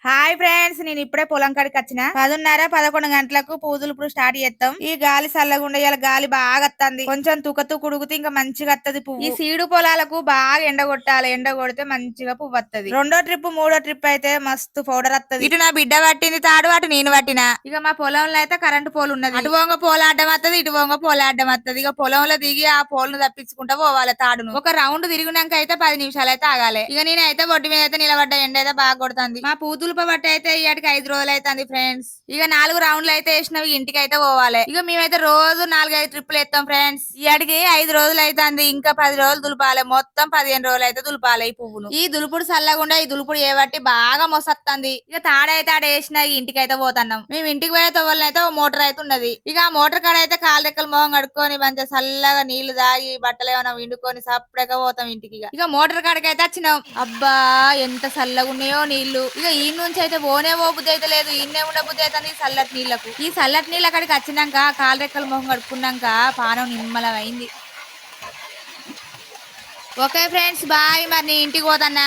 Hi friends, నేను ఇప్పుడే పొలం కాడికి వచ్చిన 10:30 11 గంటలకు పూజలు ఇప్పుడు స్టార్ట్ చేస్తాం. ఈ గాలి చల్లగుండ ఇవాళ గాలి బాగా వస్తుంది. కొంచెం తుకతూ కుడుగుతే ఇంకా మంచిగా వత్తది పువ్వు. ఈ సీడు పొలాలకు బాగా ఎండ కొట్టాలి. ఎండ కొడితే మంచిగా పువ్వు వత్తది. రెండో ట్రిప్ మూడో ట్రిప్ అయితే మస్తు పౌడర్ వత్తది. ఇటు నా బిడ్డ పట్టింది తాడు, అటు నేను పట్టిన. ఇక మా పొలంలో అయితే కరెంటు పోల్ ఉన్నది. అటు వంగ పోల అడ్డం వత్తది, ఇటు వంగ పోల అడ్డం వత్తది. ఇక పొలంలో దిగి ఆ పోల్ను తప్పించుకుంటా పోవాలి తాడును. ఒక రౌండ్ తిరిగినాక అయితే 10 నిమిషాలు అయితే ఆగాలి. ఇక నేనైతే బొడ్డు మీద అయితే నిలబడ్డ, ఎండ అయితే బాగా కొడుతుంది. మా పూతులు బట్టి అయితే ఇయాటికి 5 రోజులు అవుతుంది ఫ్రెండ్స్. ఇక 4 రౌండ్లు అయితే వేసినవి, ఇంటికి అయితే పోవాలి. ఇక మేమైతే రోజు 4-5 ట్రిప్పులు ఎత్తాం ఫ్రెండ్స్. ఇయాటికి 5 రోజులు అవుతుంది. ఇంకా 10 రోజులు దులపాలి. మొత్తం 15 రోజులు అయితే దులపాలి ఈ పువ్వును. ఈ దులుపుడు చల్లగుండా ఈ దులుపుడు ఏబట్టి బాగా మొసత్తంది. ఇక తాడైతే ఆడ వేసిన ఇంటికి అయితే పోతున్నాం. మేము ఇంటికి పోయే తోవలనైతే ఓ మోటార్ అయితే ఉన్నది. ఇక ఆ మోటార్ కాడ అయితే కాలు రెక్కలు మొహం కడుక్కొని మంచిగా చల్లగా నీళ్లు తాగి బట్టలు ఏమైనా విండుకొని సప్పుడగా పోతాం ఇంటికి. ఇక మోటార్ కాడికి అయితే వచ్చినాం. అబ్బా ఎంత చల్లగా ఉన్నాయో నీళ్లు. ఇక ఈ నుంచి అయితే పోనే బుద్ధి అయితే లేదు, ఇన్నే ఉండ బుద్ధి అవుతుంది ఈ చల్లటి నీళ్లకు. ఈ చల్లటి నీళ్ళ అక్కడికి వచ్చినాక కాలు రెక్కలు మొహం కడుక్కున్నాక పానం నిమ్మలమైంది. Okay friends, bye. మరి నీ ఇంటికి పోతన్నా.